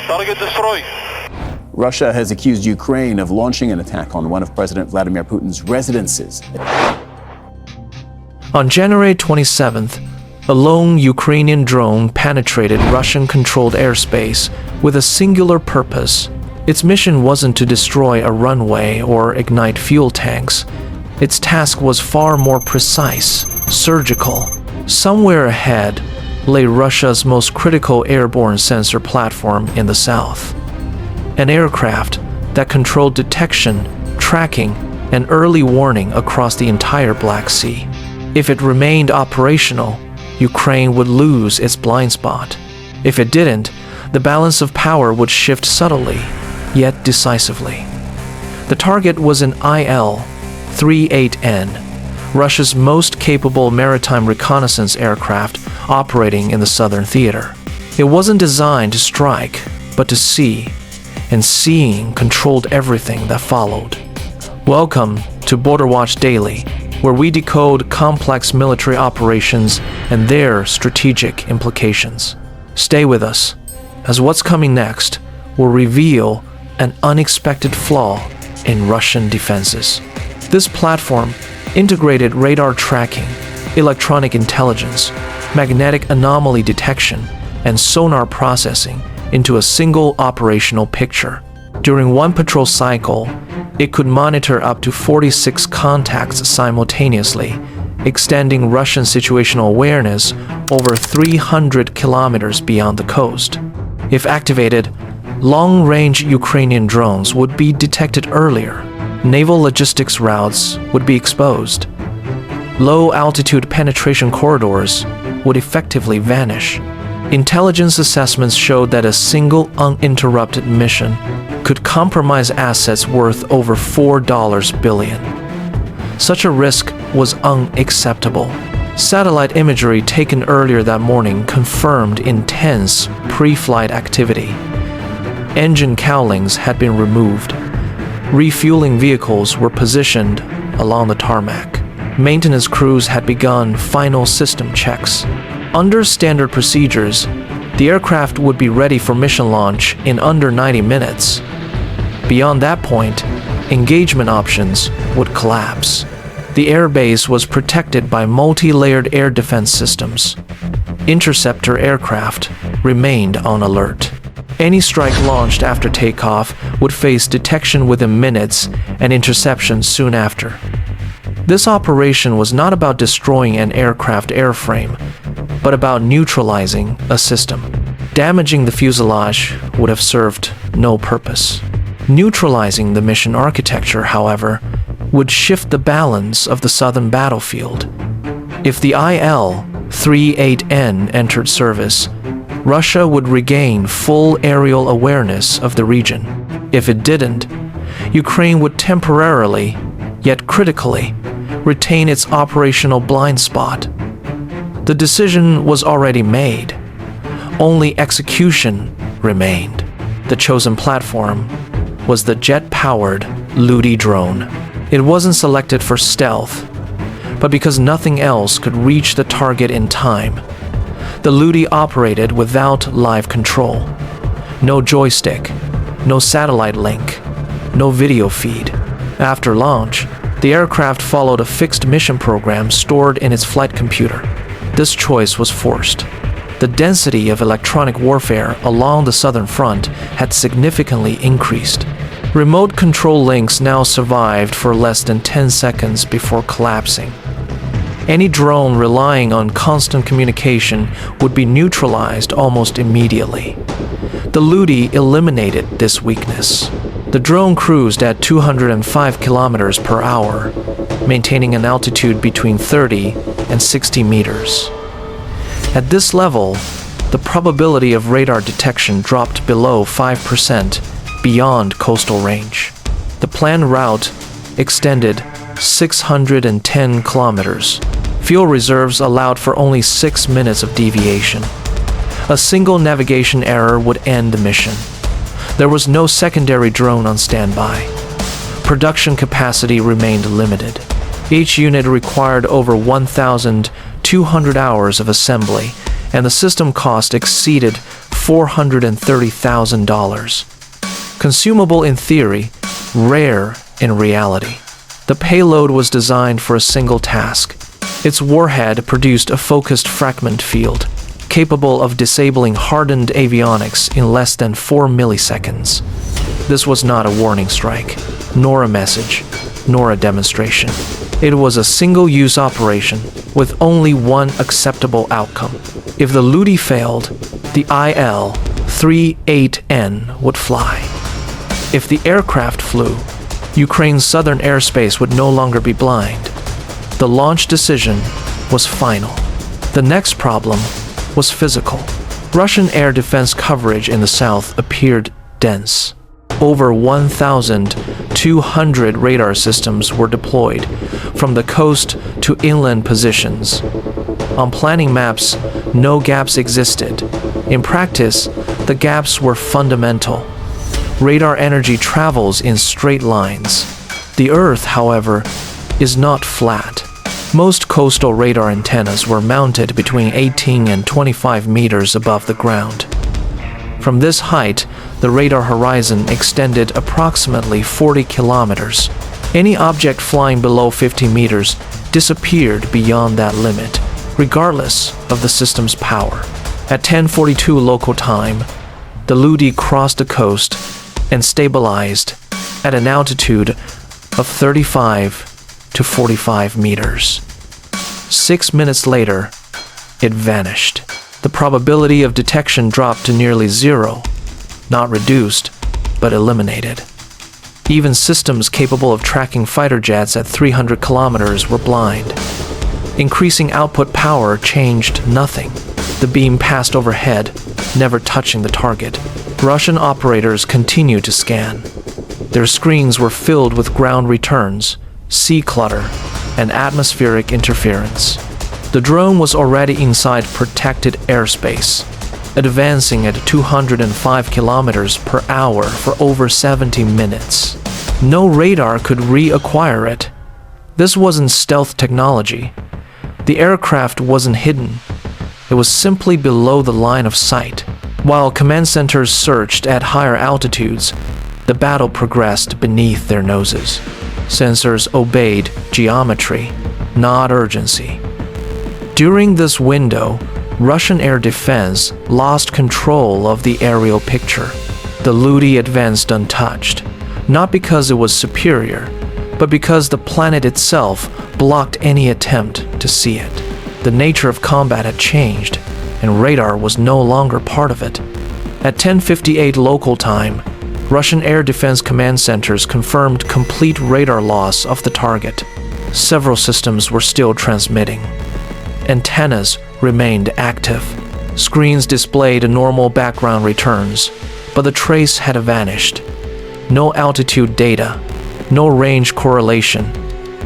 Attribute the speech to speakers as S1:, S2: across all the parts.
S1: Target destroyed.
S2: Russia has accused Ukraine of launching an attack on one of President Vladimir Putin's residences.
S3: On January 27th, a lone Ukrainian drone penetrated Russian-controlled airspace with a singular purpose. Its mission wasn't to destroy a runway or ignite fuel tanks. Its task was far more precise, surgical. Somewhere ahead lay Russia's most critical airborne sensor platform in the south. An aircraft that controlled detection, tracking, and early warning across the entire Black Sea. If it remained operational, Ukraine would lose its blind spot. If it didn't, the balance of power would shift subtly, yet decisively. The target was an IL-38N, Russia's most capable maritime reconnaissance aircraft operating in the southern theater. It wasn't designed to strike, but to see, and seeing controlled everything that followed. Welcome to Border Watch Daily, where we decode complex military operations and their strategic implications. Stay with us, as what's coming next will reveal an unexpected flaw in Russian defenses. This platform integrated radar tracking, electronic intelligence, magnetic anomaly detection, and sonar processing into a single operational picture. During one patrol cycle, it could monitor up to 46 contacts simultaneously, extending Russian situational awareness over 300 kilometers beyond the coast. If activated, long-range Ukrainian drones would be detected earlier. Naval logistics routes would be exposed. Low-altitude penetration corridors would effectively vanish. Intelligence assessments showed that a single uninterrupted mission could compromise assets worth over $4 billion. Such a risk was unacceptable. Satellite imagery taken earlier that morning confirmed intense pre-flight activity. Engine cowlings had been removed. Refueling vehicles were positioned along the tarmac. Maintenance crews had begun final system checks. Under standard procedures, the aircraft would be ready for mission launch in under 90 minutes. Beyond that point, engagement options would collapse. The airbase was protected by multi-layered air defense systems. Interceptor aircraft remained on alert. Any strike launched after takeoff would face detection within minutes and interception soon after. This operation was not about destroying an aircraft airframe, but about neutralizing a system. Damaging the fuselage would have served no purpose. Neutralizing the mission architecture, however, would shift the balance of the southern battlefield. If the IL-38N entered service, Russia would regain full aerial awareness of the region. If it didn't, Ukraine would temporarily, yet critically, retain its operational blind spot. The decision was already made. Only execution remained. The chosen platform was the jet-powered Liudy drone. It wasn't selected for stealth, but because nothing else could reach the target in time. The Liudy operated without live control. No joystick, no satellite link, no video feed. After launch, the aircraft followed a fixed mission program stored in its flight computer. This choice was forced. The density of electronic warfare along the southern front had significantly increased. Remote control links now survived for less than 10 seconds before collapsing. Any drone relying on constant communication would be neutralized almost immediately. The Liudy eliminated this weakness. The drone cruised at 205 kilometers per hour, maintaining an altitude between 30 and 60 meters. At this level, the probability of radar detection dropped below 5% beyond coastal range. The planned route extended 610 kilometers. Fuel reserves allowed for only 6 minutes of deviation. A single navigation error would end the mission. There was no secondary drone on standby. Production capacity remained limited. Each unit required over 1,200 hours of assembly, and the system cost exceeded $430,000. Consumable in theory, rare in reality. The payload was designed for a single task. Its warhead produced a focused fragment field, capable of disabling hardened avionics in less than 4 milliseconds. This was not a warning strike, nor a message, nor a demonstration. It was a single-use operation with only one acceptable outcome. If the Liudy failed, the IL-38N would fly. If the aircraft flew, Ukraine's southern airspace would no longer be blind. The launch decision was final. The next problem was physical. Russian air defense coverage in the south appeared dense. Over 1,200 radar systems were deployed, from the coast to inland positions. On planning maps, no gaps existed. In practice, the gaps were fundamental. Radar energy travels in straight lines. The Earth, however, is not flat. Most coastal radar antennas were mounted between 18 and 25 meters above the ground. From this height, the radar horizon extended approximately 40 kilometers. Any object flying below 50 meters disappeared beyond that limit, regardless of the system's power. At 10:42 local time, the Liudy crossed the coast and stabilized at an altitude of 35 to 45 meters. 6 minutes later, it vanished. The probability of detection dropped to nearly zero, not reduced, but eliminated. Even systems capable of tracking fighter jets at 300 kilometers were blind. Increasing output power changed nothing. The beam passed overhead, never touching the target. Russian operators continued to scan. Their screens were filled with ground returns, sea clutter, and atmospheric interference. The drone was already inside protected airspace, advancing at 205 kilometers per hour for over 70 minutes. No radar could reacquire it. This wasn't stealth technology. The aircraft wasn't hidden. It was simply below the line of sight. While command centers searched at higher altitudes, the battle progressed beneath their noses. Sensors obeyed geometry, not urgency. During this window, Russian air defense lost control of the aerial picture. The Liudy advanced untouched, not because it was superior, but because the planet itself blocked any attempt to see it. The nature of combat had changed, and radar was no longer part of it. At 10:58 local time, Russian air defense command centers confirmed complete radar loss of the target. Several systems were still transmitting. Antennas remained active. Screens displayed normal background returns, but the trace had vanished. No altitude data, no range correlation,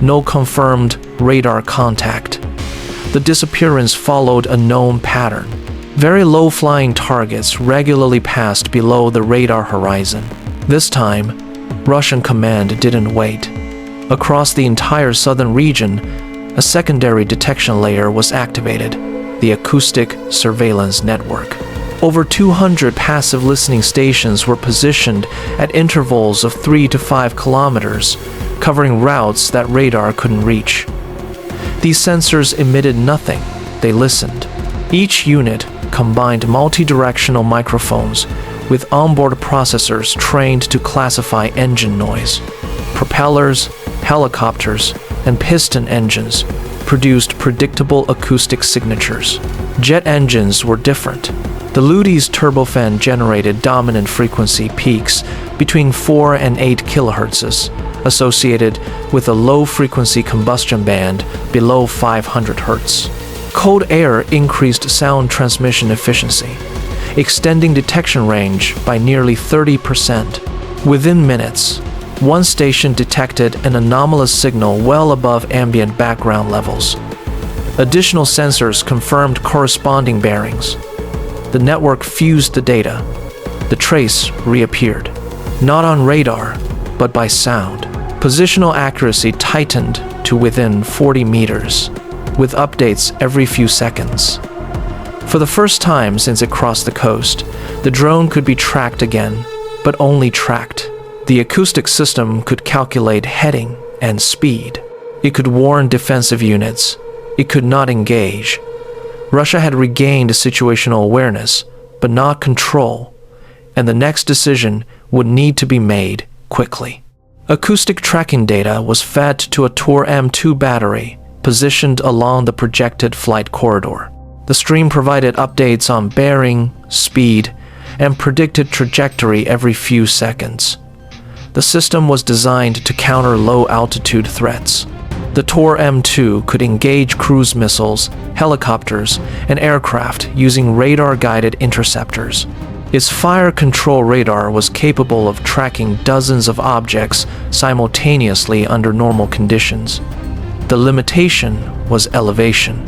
S3: no confirmed radar contact. The disappearance followed a known pattern. Very low-flying targets regularly passed below the radar horizon. This time, Russian command didn't wait. Across the entire southern region, a secondary detection layer was activated, the Acoustic surveillance network. Over 200 passive listening stations were positioned at intervals of 3 to 5 kilometers, covering routes that radar couldn't reach. These sensors emitted nothing, they listened. Each unit combined multi-directional microphones with onboard processors trained to classify engine noise. Propellers, helicopters, and piston engines produced predictable acoustic signatures. Jet engines were different. The Liudy's turbofan generated dominant frequency peaks between 4 and 8 kilohertz, associated with a low-frequency combustion band below 500 Hz. Cold air increased sound transmission efficiency, extending detection range by nearly 30%. Within minutes, one station detected an anomalous signal well above ambient background levels. Additional sensors confirmed corresponding bearings. The network fused the data. The trace reappeared, not on radar, but by sound. Positional accuracy tightened to within 40 meters, with updates every few seconds. For the first time since it crossed the coast, the drone could be tracked again, but only tracked. The acoustic system could calculate heading and speed. It could warn defensive units. It could not engage. Russia had regained situational awareness, but not control, and the next decision would need to be made quickly. Acoustic tracking data was fed to a Tor M2 battery positioned along the projected flight corridor. The stream provided updates on bearing, speed, and predicted trajectory every few seconds. The system was designed to counter low-altitude threats. The Tor M2 could engage cruise missiles, helicopters, and aircraft using radar-guided interceptors. Its fire control radar was capable of tracking dozens of objects simultaneously under normal conditions. The limitation was elevation.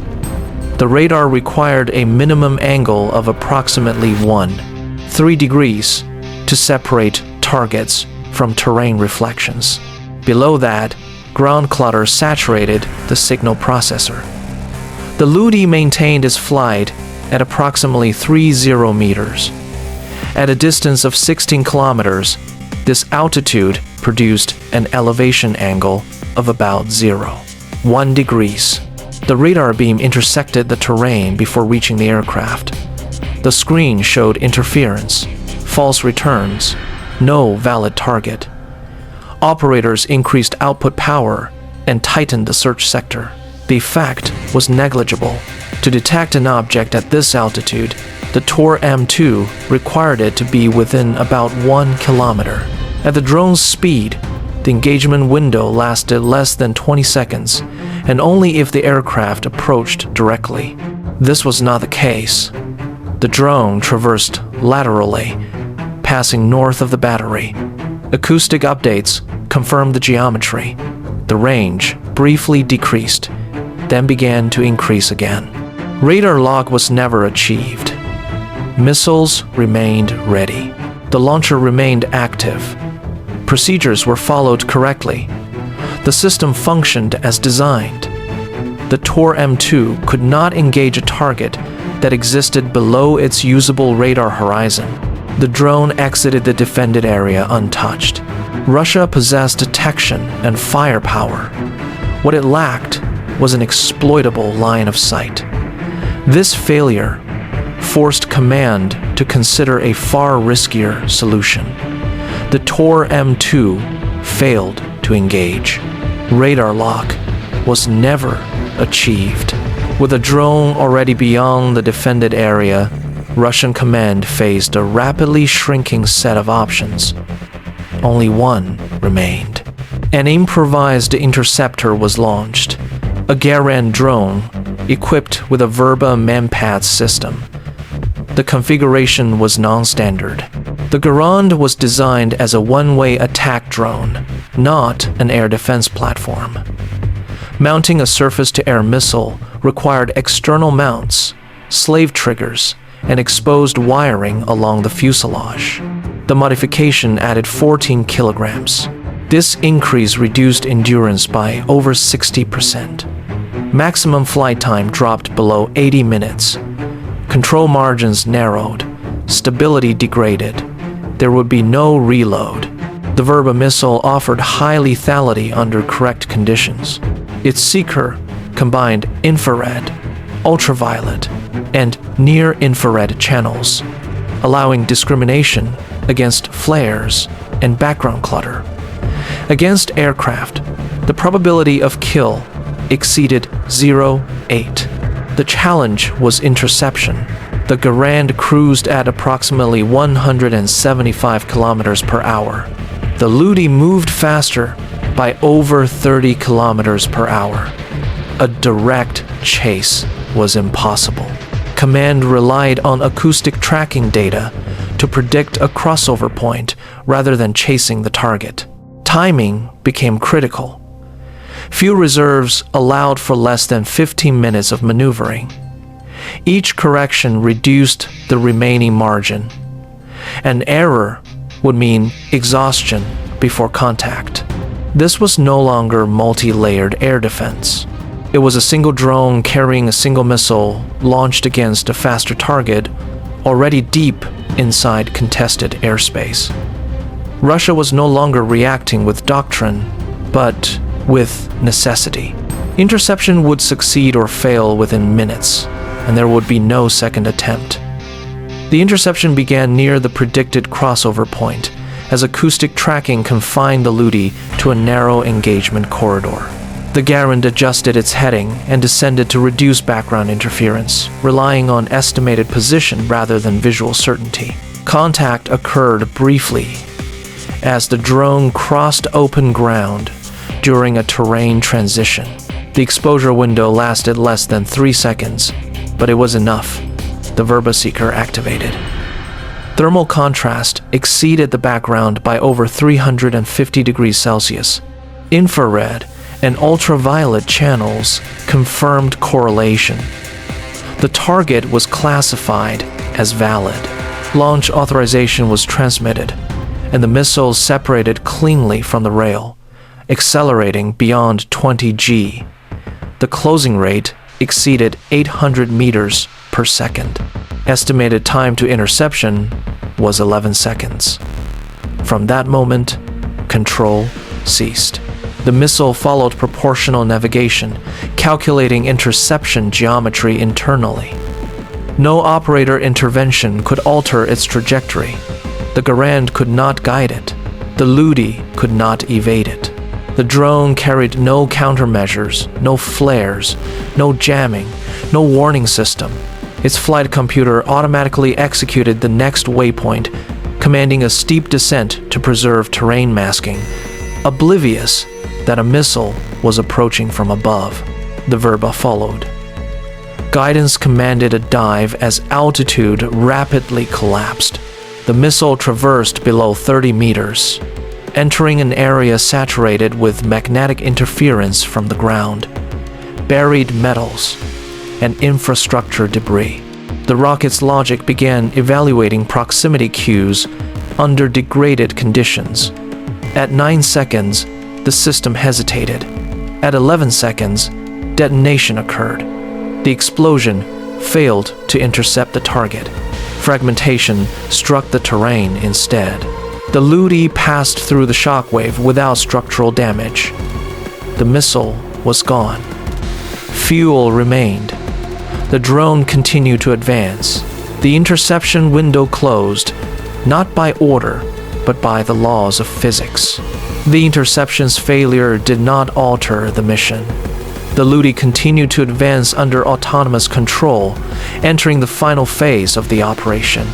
S3: The radar required a minimum angle of approximately 3 degrees to separate targets from terrain reflections. Below that, ground clutter saturated the signal processor. The Liudy maintained its flight at approximately 30 meters. At a distance of 16 kilometers, this altitude produced an elevation angle of about 1 degrees. The radar beam intersected the terrain before reaching the aircraft. The screen showed interference, false returns, no valid target. Operators increased output power and tightened the search sector. The effect was negligible. To detect an object at this altitude, the Tor M2 required it to be within about 1 kilometer. At the drone's speed, the engagement window lasted less than 20 seconds, and only if the aircraft approached directly. This was not the case. The drone traversed laterally, passing north of the battery. Acoustic updates confirmed the geometry. The range briefly decreased, then began to increase again. Radar lock was never achieved. Missiles remained ready. The launcher remained active. Procedures were followed correctly. The system functioned as designed. The Tor M2 could not engage a target that existed below its usable radar horizon. The drone exited the defended area untouched. Russia possessed detection and firepower. What it lacked was an exploitable line of sight. This failure forced command to consider a far riskier solution. The Tor M2 failed to engage. Radar lock was never achieved. With a drone already beyond the defended area, Russian command faced a rapidly shrinking set of options. Only one remained. An improvised interceptor was launched, a Garand drone equipped with a Verba manpad system. The configuration was non-standard. The Garand was designed as a one-way attack drone, not an air defense platform. Mounting a surface-to-air missile required external mounts, slave triggers, and exposed wiring along the fuselage. The modification added 14 kilograms. This increase reduced endurance by over 60%. Maximum flight time dropped below 80 minutes. Control margins narrowed. Stability degraded. There would be no reload. The Verba missile offered high lethality under correct conditions. Its seeker combined infrared, ultraviolet, and near-infrared channels, allowing discrimination against flares and background clutter. Against aircraft, the probability of kill exceeded 0.8. The challenge was interception. The Garand cruised at approximately 175 kilometers per hour. The Liudy moved faster by over 30 kilometers per hour. A direct chase was impossible. Command relied on acoustic tracking data to predict a crossover point rather than chasing the target. Timing became critical. Few reserves allowed for less than 15 minutes of maneuvering. Each correction reduced the remaining margin. An error would mean exhaustion before contact. This was no longer multi-layered air defense. It was a single drone carrying a single missile launched against a faster target already deep inside contested airspace. Russia was no longer reacting with doctrine, but with necessity. Interception would succeed or fail within minutes, and there would be no second attempt. The interception began near the predicted crossover point, as acoustic tracking confined the Liudy to a narrow engagement corridor. The Garand adjusted its heading and descended to reduce background interference, relying on estimated position rather than visual certainty. Contact occurred briefly as the drone crossed open ground during a terrain transition. The exposure window lasted less than 3 seconds, but it was enough. The Verba Seeker activated. Thermal contrast exceeded the background by over 350 degrees Celsius. Infrared and ultraviolet channels confirmed correlation. The target was classified as valid. Launch authorization was transmitted, and the missiles separated cleanly from the rail, accelerating beyond 20 G. The closing rate exceeded 800 meters per second. Estimated time to interception was 11 seconds. From that moment, control ceased. The missile followed proportional navigation, calculating interception geometry internally. No operator intervention could alter its trajectory. The Garand could not guide it. The Liudy could not evade it. The drone carried no countermeasures, no flares, no jamming, no warning system. Its flight computer automatically executed the next waypoint, commanding a steep descent to preserve terrain masking, oblivious that a missile was approaching from above. The Verba followed. Guidance commanded a dive as altitude rapidly collapsed. The missile traversed below 30 meters, entering an area saturated with magnetic interference from the ground, buried metals, and infrastructure debris. The rocket's logic began evaluating proximity cues under degraded conditions. At 9 seconds, the system hesitated. At 11 seconds, detonation occurred. The explosion failed to intercept the target. Fragmentation struck the terrain instead. The Liudy passed through the shockwave without structural damage. The missile was gone. Fuel remained. The drone continued to advance. The interception window closed, not by order, but by the laws of physics. The interception's failure did not alter the mission. The Liudy continued to advance under autonomous control, entering the final phase of the operation.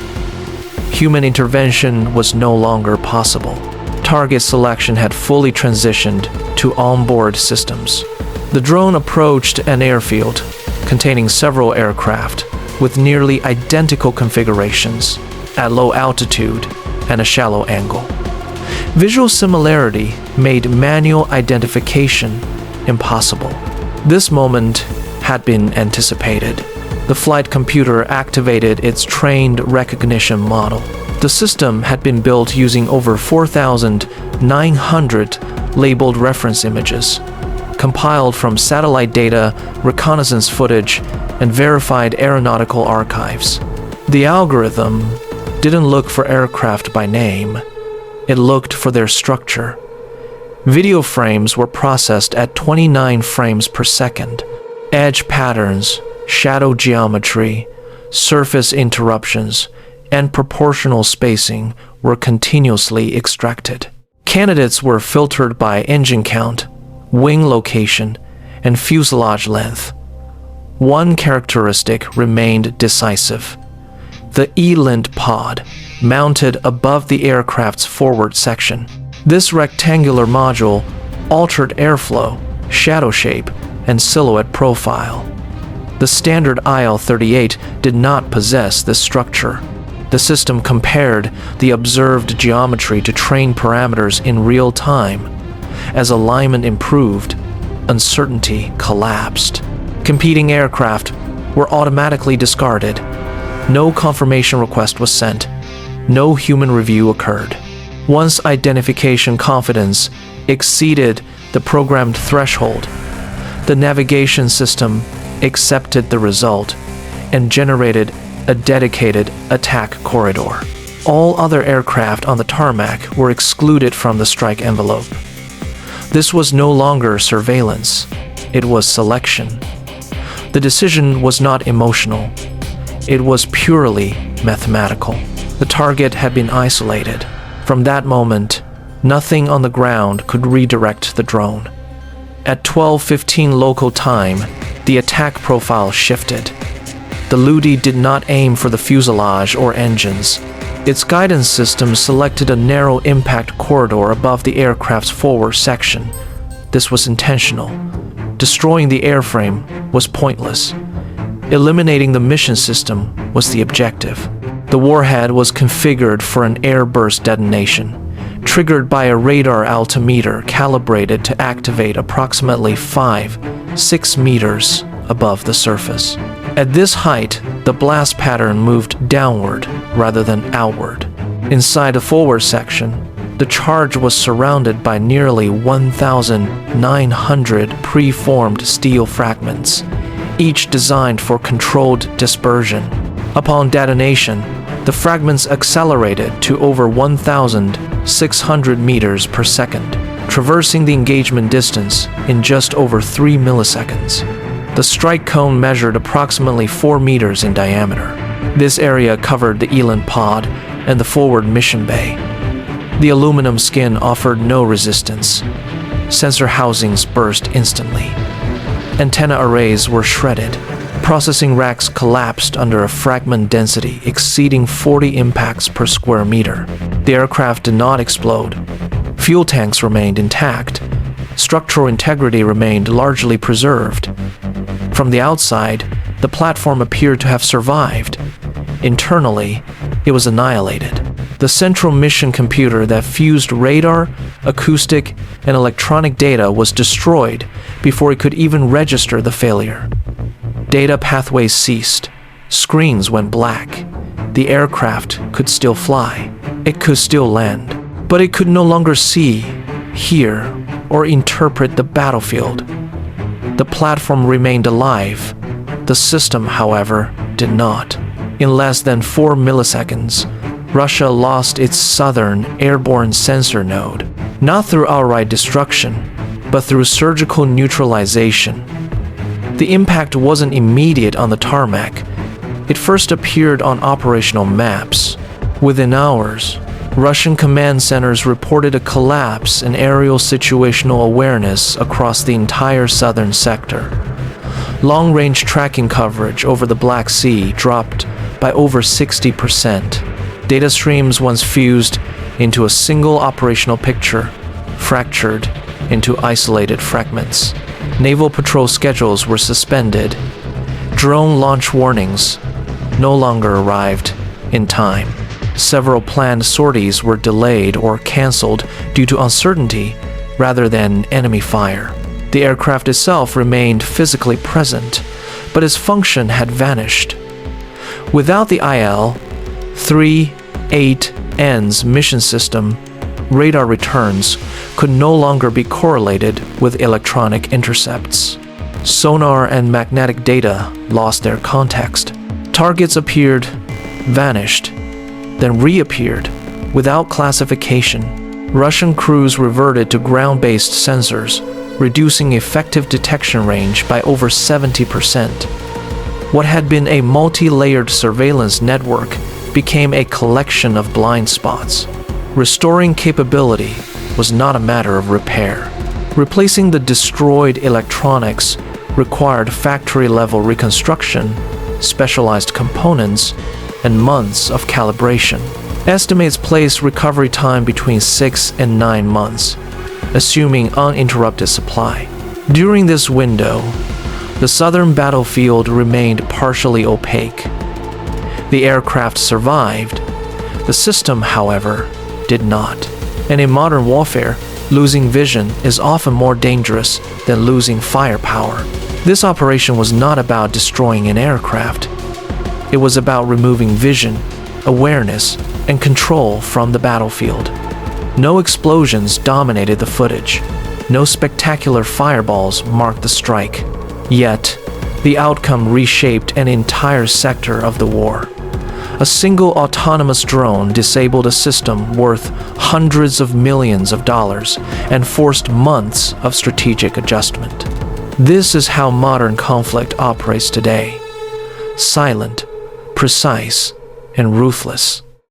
S3: Human intervention was no longer possible. Target selection had fully transitioned to onboard systems. The drone approached an airfield containing several aircraft with nearly identical configurations at low altitude and a shallow angle. Visual similarity made manual identification impossible. This moment had been anticipated. The flight computer activated its trained recognition model. The system had been built using over 4,900 labeled reference images, compiled from satellite data, reconnaissance footage, and verified aeronautical archives. The algorithm didn't look for aircraft by name. It looked for their structure. Video frames were processed at 29 frames per second. Edge patterns, shadow geometry, surface interruptions, and proportional spacing were continuously extracted. Candidates were filtered by engine count, wing location, and fuselage length. One characteristic remained decisive: the E-lint pod, mounted above the aircraft's forward section. This rectangular module altered airflow, shadow shape, and silhouette profile. The standard IL-38 did not possess this structure. The system compared the observed geometry to train parameters in real time. As alignment improved, uncertainty collapsed. Competing aircraft were automatically discarded. No confirmation request was sent. No human review occurred. Once identification confidence exceeded the programmed threshold, The navigation system accepted the result and generated a dedicated attack corridor. All other aircraft on the tarmac were excluded from the strike envelope. This was no longer surveillance, it was selection. The decision was not emotional, it was purely mathematical. The target had been isolated. From that moment, nothing on the ground could redirect the drone. At 12:15 local time, the attack profile shifted. The Liudy did not aim for the fuselage or engines. Its guidance system selected a narrow impact corridor above the aircraft's forward section. This was intentional. Destroying the airframe was pointless. Eliminating the mission system was the objective. The warhead was configured for an airburst detonation, triggered by a radar altimeter calibrated to activate approximately 5-6 meters above the surface. At this height, the blast pattern moved downward rather than outward. Inside the forward section, the charge was surrounded by nearly 1,900 pre-formed steel fragments, each designed for controlled dispersion. Upon detonation, the fragments accelerated to over 1,600 meters per second, traversing the engagement distance in just over 3 milliseconds. The strike cone measured approximately 4 meters in diameter. This area covered the Elan pod and the forward mission bay. The aluminum skin offered no resistance. Sensor housings burst instantly. Antenna arrays were shredded. Processing racks collapsed under a fragment density exceeding 40 impacts per square meter. The aircraft did not explode. Fuel tanks remained intact. Structural integrity remained largely preserved. From the outside, the platform appeared to have survived. Internally, it was annihilated. The central mission computer that fused radar, acoustic, and electronic data was destroyed before it could even register the failure. Data pathways ceased. Screens went black. The aircraft could still fly. It could still land. But it could no longer see, hear, or interpret the battlefield. The platform remained alive. The system, however, did not. In less than 4 milliseconds, Russia lost its southern airborne sensor node, not through outright destruction, but through surgical neutralization. The impact wasn't immediate on the tarmac. It first appeared on operational maps. Within hours, Russian command centers reported a collapse in aerial situational awareness across the entire southern sector. Long-range tracking coverage over the Black Sea dropped by over 60%. Data streams once fused into a single operational picture, fractured into isolated fragments. Naval patrol schedules were suspended. Drone launch warnings no longer arrived in time. Several planned sorties were delayed or canceled due to uncertainty rather than enemy fire. The aircraft itself remained physically present, but its function had vanished. Without the IL-38N's mission system, radar returns could no longer be correlated with electronic intercepts. Sonar and magnetic data lost their context. Targets appeared, vanished, then reappeared without classification. Russian crews reverted to ground-based sensors, reducing effective detection range by over 70%. What had been a multi-layered surveillance network became a collection of blind spots. Restoring capability was not a matter of repair. Replacing the destroyed electronics required factory-level reconstruction, specialized components, and months of calibration. Estimates place recovery time between 6 and 9 months, assuming uninterrupted supply. During this window, the southern battlefield remained partially opaque. The aircraft survived. The system, however, did not. And in modern warfare, losing vision is often more dangerous than losing firepower. This operation was not about destroying an aircraft. It was about removing vision, awareness, and control from the battlefield. No explosions dominated the footage. No spectacular fireballs marked the strike. Yet, the outcome reshaped an entire sector of the war. A single autonomous drone disabled a system worth hundreds of millions of dollars and forced months of strategic adjustment. This is how modern conflict operates today. Silent, precise, and ruthless.